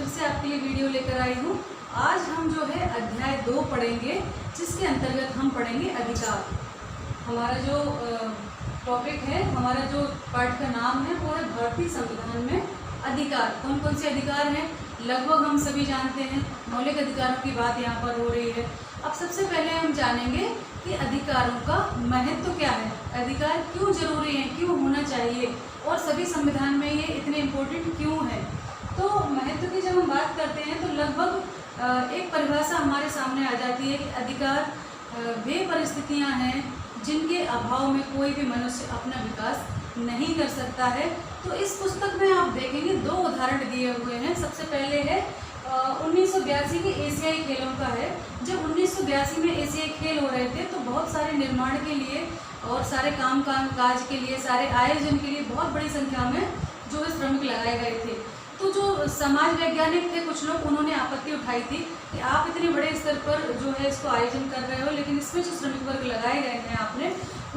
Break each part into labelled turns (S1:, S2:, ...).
S1: फिर से आपके लिए वीडियो लेकर आई हूँ। आज हम जो है अध्याय 2 पढ़ेंगे, जिसके अंतर्गत हम पढ़ेंगे अधिकार। हमारा जो टॉपिक है, हमारा जो पाठ का नाम है वो है भारतीय संविधान में अधिकार। कौन कौन से अधिकार हैं लगभग हम सभी जानते हैं। मौलिक अधिकारों की बात यहाँ पर हो रही है। अब सबसे पहले हम जानेंगे कि अधिकारों का महत्व क्या है, अधिकार क्यों जरूरी है, क्यों होना चाहिए और सभी संविधान में ये इतने इम्पोर्टेंट क्यों है। तो महत्व की जब हम बात करते हैं तो लगभग एक परिभाषा हमारे सामने आ जाती है कि अधिकार वे परिस्थितियां हैं जिनके अभाव में कोई भी मनुष्य अपना विकास नहीं कर सकता है। तो इस पुस्तक में आप देखेंगे 2 उदाहरण दिए हुए हैं। सबसे पहले है 1982 के एशियाई खेलों का है। जब 1982 में एशियाई खेल हो रहे थे तो बहुत सारे निर्माण के लिए और सारे काज के लिए, सारे आयोजन के लिए बहुत बड़ी संख्या में जो है श्रमिक लगाए गए थे। तो जो समाज वैज्ञानिक थे कुछ लोग, उन्होंने आपत्ति उठाई थी कि आप इतने बड़े स्तर पर जो है इसको आयोजन कर रहे हो, लेकिन इसमें जो श्रमिक वर्ग लगाए गए हैं आपने,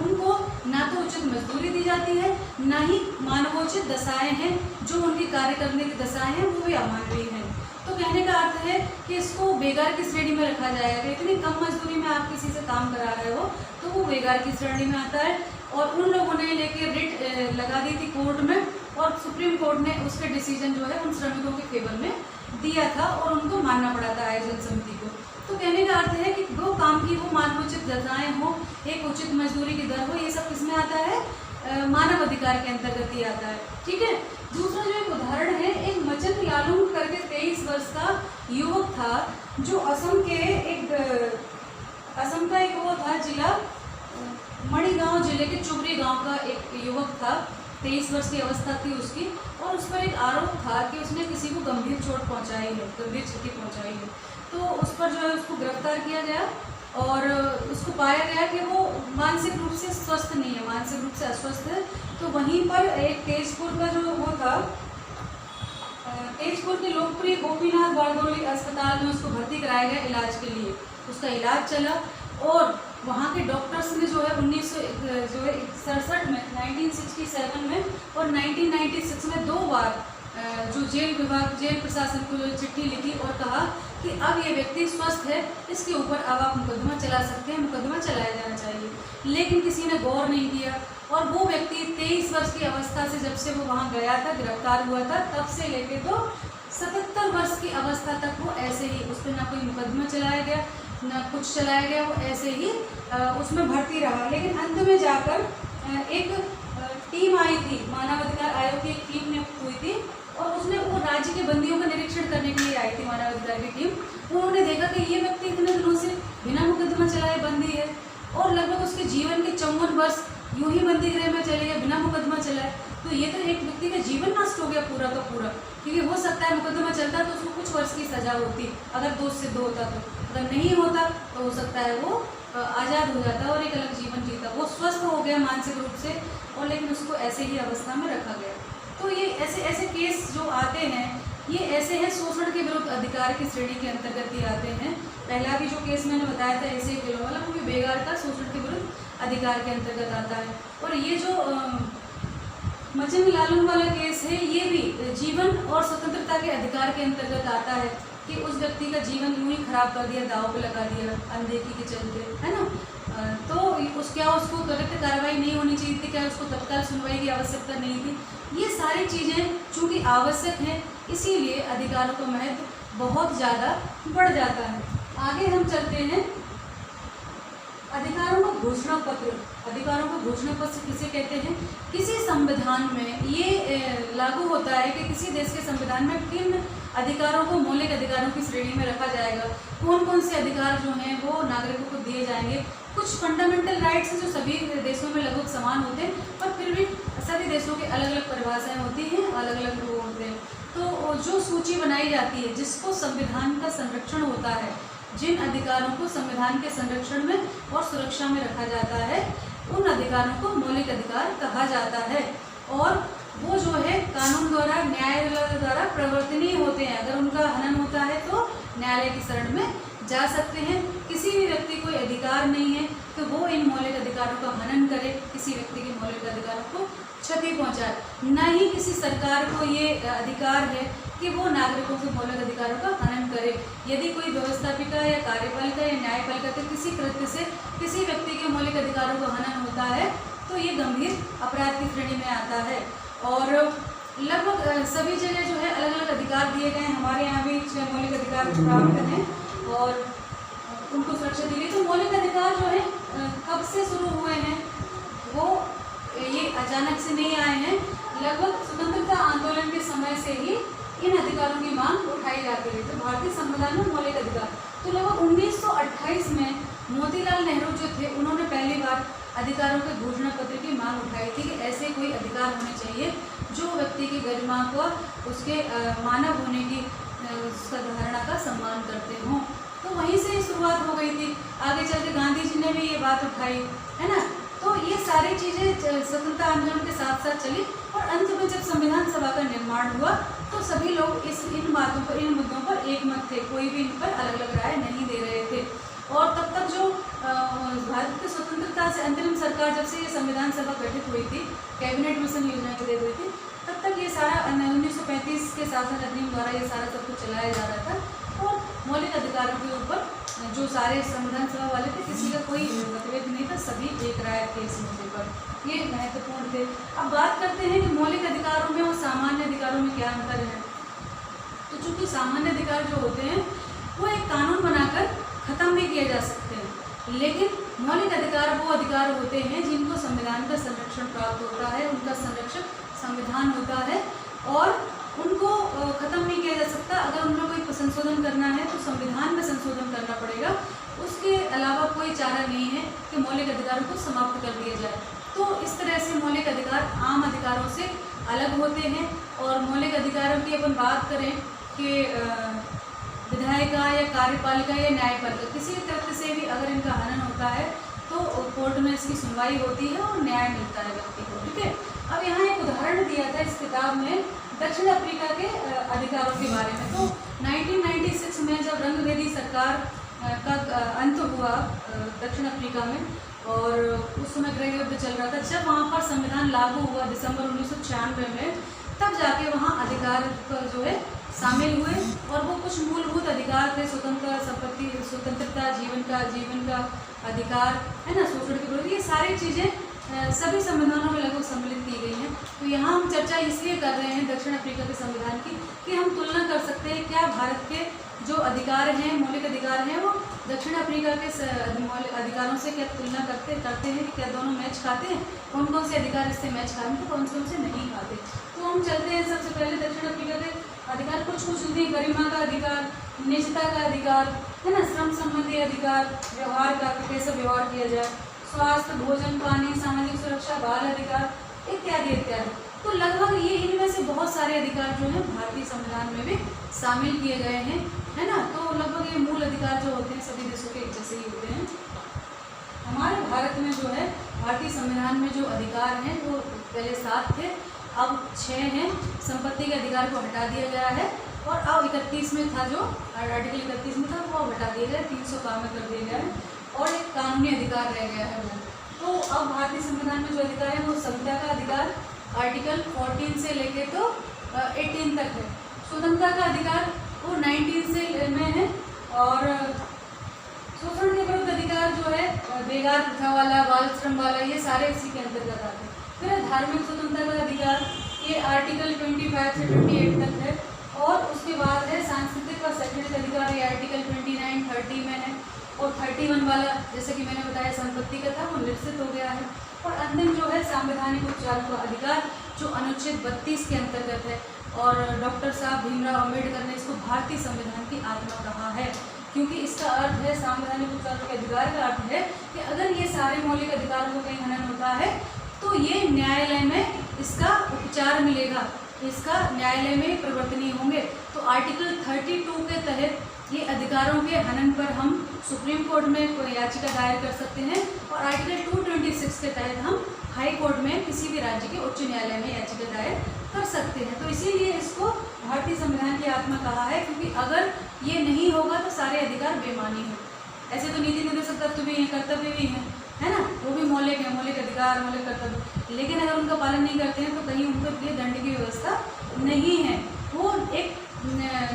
S1: उनको ना तो उचित मजदूरी दी जाती है, ना ही मानवोचित दशाएं हैं, जो उनकी कार्य करने की दशाएं हैं वो भी अमानवीय हैं। तो कहने का अर्थ है कि इसको बेगार की श्रेणी में रखा जाएगा। इतनी कम मजदूरी में आप किसी से काम करा रहे हो तो वो बेगार की श्रेणी में आता है। और उन लोगों ने लेके रिट लगा दी थी कोर्ट में, और सुप्रीम कोर्ट ने उसके डिसीजन जो है उन श्रमिकों के फेवर में दिया था और उनको मानना पड़ा था आयोजन समिति को। तो कहने का अर्थ है कि वो काम की वो मानवोचित दशाएं हो, एक उचित मजदूरी की दर हो, ये सब किसमें आता है, मानव अधिकार के अंतर्गत ही आता है। ठीक है। दूसरा जो एक उदाहरण है, एक मचन लालुंग करके 23 वर्ष का युवक था, जो असम का एक वो था जिला मणिगांव जिले के चुबरी गांव का एक युवक था। 23 वर्ष की अवस्था थी उसकी, और उस पर एक आरोप था कि उसने किसी को गंभीर चोट पहुंचाई है, गंभीर क्षति पहुंचाई है। तो उस पर जो है उसको गिरफ्तार किया गया और उसको पाया गया कि वो मानसिक रूप से स्वस्थ नहीं है, मानसिक रूप से अस्वस्थ है। तो वहीं पर एक तेजपुर का जो वो था, तेजपुर के लोकप्रिय गोपीनाथ बारदोली अस्पताल में उसको भर्ती कराया गया इलाज के लिए। उसका इलाज चला और वहाँ के डॉक्टर्स ने जो है 1967 में, 1967 में और 1996 में 2 बार जो जेल प्रशासन को चिट्ठी लिखी और कहा कि अब ये व्यक्ति स्वस्थ है, इसके ऊपर अब आप मुकदमा चला सकते हैं, मुकदमा चलाया जाना चाहिए। लेकिन किसी ने गौर नहीं किया और वो व्यक्ति 23 वर्ष की अवस्था से, जब से वो वहाँ गया था, गिरफ्तार हुआ था, तब से लेके तो 77 वर्ष की अवस्था तक वो ऐसे ही, उस पर ना कोई मुकदमा चलाया गया ना कुछ चलाया गया, वो ऐसे ही उसमें भर्ती रहा। लेकिन अंत में जाकर एक टीम आई थी, मानवाधिकार आयोग की एक टीम नियुक्त हुई थी और उसने वो राज्य के बंदियों का निरीक्षण करने के लिए आई थी मानवाधिकार की टीम। उन्होंने देखा कि ये व्यक्ति इतने दिनों से बिना मुकदमा चलाए बंदी है और लगभग उसके जीवन के 54 वर्ष यूं ही बंदी गृह में चले गए बिना मुकदमा चलाए। तो ये तो एक व्यक्ति का जीवन नष्ट हो गया पूरा का पूरा, क्योंकि हो सकता है मुकदमा चलता तो उसको कुछ वर्ष की सजा होती, अगर दोष सिद्ध होता तो। अगर नहीं होता तो हो सकता है वो आज़ाद हो जाता और एक अलग जीवन जीता। वो स्वस्थ हो गया मानसिक रूप से, और लेकिन उसको ऐसे ही अवस्था में रखा गया। तो ये ऐसे केस जो आते हैं, ये ऐसे हैं शोषण के विरुद्ध अधिकार की श्रेणी के अंतर्गत ही आते हैं। पहला भी जो केस मैंने बताया था ऐसे खेलों वाला, वो भी बेगार का शोषण के विरुद्ध अधिकार के अंतर्गत आता है। और ये जो मचन लालुंग वाला केस है, ये भी जीवन और स्वतंत्रता के अधिकार के अंतर्गत आता है कि उस व्यक्ति का जीवन यूं ही खराब कर दिया, दाव पे लगा दिया अनदेखी के चलते, है ना। तो उसको त्वरित कार्रवाई नहीं होनी चाहिए थी, क्या उसको तत्काल सुनवाई की आवश्यकता नहीं थी। ये सारी चीज़ें चूँकि आवश्यक हैं, इसीलिए अधिकारों का महत्व बहुत ज़्यादा बढ़ जाता है। आगे हम चलते हैं। अधिकारों का घोषणा पत्र। अधिकारों का घोषणा पत्र किसे कहते हैं? किसी संविधान में ये लागू होता है कि किसी देश के संविधान में किन अधिकारों को मौलिक अधिकारों की श्रेणी में रखा जाएगा, कौन कौन से अधिकार जो हैं वो नागरिकों को दिए जाएंगे। कुछ फंडामेंटल राइट्स हैं जो सभी देशों में लगभग समान होते हैं, पर फिर भी सभी देशों की अलग अलग परिभाषाएं होती हैं, अलग अलग वो होते हैं। तो जो सूची बनाई जाती है जिसको संविधान का संरक्षण होता है, जिन अधिकारों को संविधान के संरक्षण में और सुरक्षा में रखा जाता है, उन अधिकारों को मौलिक अधिकार कहा जाता है। और वो जो है कानून द्वारा, न्यायालय द्वारा प्रवर्तनीय होते हैं। अगर उनका हनन होता है तो न्यायालय की शरण में जा सकते हैं। किसी भी व्यक्ति को अधिकार नहीं है कि वो इन मौलिक अधिकारों का हनन करे, किसी व्यक्ति के मौलिक अधिकारों को क्षति पहुंचाए। न ही किसी सरकार को ये अधिकार है कि वो नागरिकों के मौलिक अधिकारों का हनन करे। यदि कोई व्यवस्थापिका या कार्यपालिका या न्यायपालिका के किसी कृत्य से किसी व्यक्ति के मौलिक अधिकारों का हनन होता है तो ये गंभीर अपराध की श्रेणी में आता है। और लगभग सभी जगह जो है अलग अलग अधिकार दिए गए हैं। हमारे यहाँ भी 6 मौलिक अधिकार प्राप्त हैं और उनको सुरक्षा दी गई। तो मौलिक अधिकार जो है कब से शुरू हुए हैं, वो ये अचानक से नहीं आए हैं। लगभग स्वतंत्रता आंदोलन के समय से ही इन अधिकारों की मांग उठाई जाती है। तो भारतीय संविधान में मौलिक अधिकार तो लगभग 1928 में मोतीलाल नेहरू जो थे उन्होंने पहली बार अधिकारों के घोषणा पत्र की मांग उठाई थी कि ऐसे कोई अधिकार होने चाहिए जो व्यक्ति की गरिमा को, उसके मानव होने की उसका धारणा का सम्मान करते हों। तो वहीं से शुरुआत हो गई थी। आगे चल के गांधी जी ने भी ये बात उठाई, है ना। तो ये सारी चीज़ें स्वतंत्रता आंदोलन के साथ साथ चली और अंत में जब संविधान सभा का निर्माण हुआ तो सभी लोग इन बातों पर, इन मुद्दों पर एकमत थे। कोई भी इन पर अलग अलग राय नहीं दे रहे थे। और तब तक जो भारत की स्वतंत्रता से अंतरिम सरकार, जब से ये संविधान सभा गठित हुई थी, कैबिनेट मिशन योजना के तहत हुई थी, तब तक ये सारा 1935 के शासन अधिनियम द्वारा ये सारा सब कुछ चलाया जा रहा था। और मौलिक अधिकारों के ऊपर जो सारे संविधान सभा वाले थे, किसी का कोई मतभेद नहीं था, सभी एक राय थे इस मुद्दे पर। ये महत्वपूर्ण थे। अब बात करते हैं कि मौलिक अधिकारों में और सामान्य अधिकारों में क्या अंतर है। तो चूंकि सामान्य अधिकार जो होते हैं वो एक कानून बनाकर खत्म भी किए जा सकते हैं, लेकिन मौलिक अधिकार वो अधिकार होते हैं जिनको संविधान का संरक्षण प्राप्त होता है, उनका संरक्षक संविधान होता है और उनको खत्म नहीं किया जा सकता। अगर उनमें कोई संशोधन करना है तो संविधान में संशोधन करना पड़ेगा। उसके अलावा कोई चारा नहीं है कि मौलिक अधिकारों को समाप्त कर दिया जाए। तो इस तरह से मौलिक अधिकार आम अधिकारों से अलग होते हैं। और मौलिक अधिकारों की अपन बात करें कि विधायिका या कार्यपालिका या न्यायपालिका किसी भी तरह से भी अगर इनका हनन होता है तो कोर्ट में इसकी सुनवाई होती है और न्याय मिलता है व्यक्ति को। ठीक है। अब यहाँ एक उदाहरण दिया था इस किताब में दक्षिण अफ्रीका के अधिकारों के बारे में। तो 1996 में जब रंगभेदी सरकार का अंत हुआ दक्षिण अफ्रीका में और उस समय गृह युद्ध चल रहा था, जब वहाँ पर संविधान लागू हुआ दिसंबर 1996 में, तब जाके वहाँ अधिकार जो है शामिल हुए और वो कुछ मूलभूत अधिकार थे, स्वतंत्र संपत्ति, स्वतंत्रता, जीवन का अधिकार, है ना, शोषण के विरोध, ये सारी चीज़ें सभी संविधानों में लगभग सम्मिलित की गई हैं। तो यहाँ हम चर्चा इसलिए कर रहे हैं दक्षिण अफ्रीका के संविधान की कि हम तुलना कर सकते हैं क्या भारत के जो अधिकार हैं, मौलिक अधिकार हैं, वो दक्षिण अफ्रीका के मौलिक अधिकारों से क्या तुलना करते हैं कि क्या दोनों मैच खाते हैं, कौन कौन से अधिकार इससे मैच खाते हैं, कौन से नहीं खाते। तो हम चलते हैं सबसे पहले दक्षिण अफ्रीका के अधिकार कुछ होते हैं। गरिमा का अधिकार, निजता का अधिकार, है ना, श्रम संबंधी अधिकार, व्यवहार का, कैसे व्यवहार किया जाए, स्वास्थ्य, भोजन, पानी, सामाजिक सुरक्षा, बाल अधिकार इत्यादि इत्यादि। तो लगभग ये इनमें से बहुत सारे अधिकार जो हैं भारतीय संविधान में भी शामिल किए गए हैं, है ना। तो लगभग ये मूल अधिकार जो होते हैं सभी देशों के एक जैसे ही होते हैं। हमारे भारत में जो है भारतीय संविधान में जो अधिकार हैं वो पहले 7 थे, अब 6 हैं। संपत्ति के अधिकार को हटा दिया गया है और अब 31 में था, जो आर्टिकल 31 में था वो हटा दिया गया, 300 काम में कर दिया गया है और एक कानूनी अधिकार रह गया है वो। तो अब भारतीय संविधान में जो अधिकार है वो संविदा का अधिकार आर्टिकल 14 से लेके तो 18 तक है। स्वतंत्रता का अधिकार वो 19 से में है और शोषण के विरुद्ध अधिकार जो है बेगार प्रथा वाला, बाल श्रम वाला, ये सारे इसी के अंतर्गत आते हैं। फिर धार्मिक स्वतंत्रता का अधिकार, ये आर्टिकल 25 से 28 तक है। और उसके बाद है सांस्कृतिक और शैक्षणिक अधिकार, ये आर्टिकल 29, 30 में है। और 31 वाला जैसे कि मैंने बताया संपत्ति का था, वो निश्चित हो गया है। और अंतिम जो है संवैधानिक उपचार का अधिकार, जो अनुच्छेद 32 के अंतर्गत है। और डॉक्टर साहब भीमराव अम्बेडकर ने इसको भारतीय संविधान की आत्मा कहा है, क्योंकि इसका अर्थ है, संवैधानिक उपचार के अधिकार का अर्थ है कि अगर ये सारे मौलिक अधिकारों को कहीं हनन होता है तो ये न्यायालय में इसका उपचार मिलेगा, इसका न्यायालय में परिवर्तनीय होंगे। तो आर्टिकल 32 के तहत ये अधिकारों के हनन पर हम सुप्रीम कोर्ट में कोई याचिका दायर कर सकते हैं और आर्टिकल 226 के तहत हम हाई कोर्ट में किसी भी राज्य के उच्च न्यायालय में याचिका दायर कर सकते हैं। तो इसीलिए इसको भारतीय संविधान की आत्मा कहा है, क्योंकि अगर ये नहीं होगा तो सारे अधिकार बेमानी हैं। ऐसे तो नीति निर्देशक तत्व भी हैं, कर्तव्य भी हैं, है ना। वो भी मौलिक है, मौलिक अधिकार, मौलिक कर्तव्य, लेकिन अगर उनका पालन नहीं करते हैं तो कहीं उनके लिए दंड की व्यवस्था नहीं है। वो एक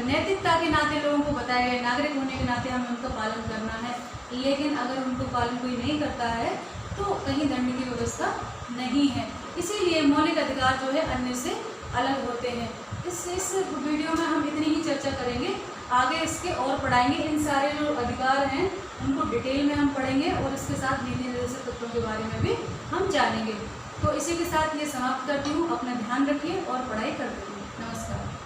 S1: नैतिकता के नाते लोगों को बताया गया, नागरिक होने के नाते हमें उनका पालन करना है, लेकिन अगर उनको पालन कोई नहीं करता है तो कहीं दंड की व्यवस्था नहीं है। इसीलिए मौलिक अधिकार जो है अन्य से अलग होते हैं। इस वीडियो में हम इतनी ही चर्चा करेंगे, आगे इसके और पढ़ाएंगे। इन सारे जो अधिकार हैं उनको डिटेल में हम पढ़ेंगे और इसके साथ नीति निर्देशक तत्वों के बारे में भी हम जानेंगे। तो इसी के साथ ये समाप्त करती हूँ। अपना ध्यान रखिए और पढ़ाई करते रहिए। नमस्कार।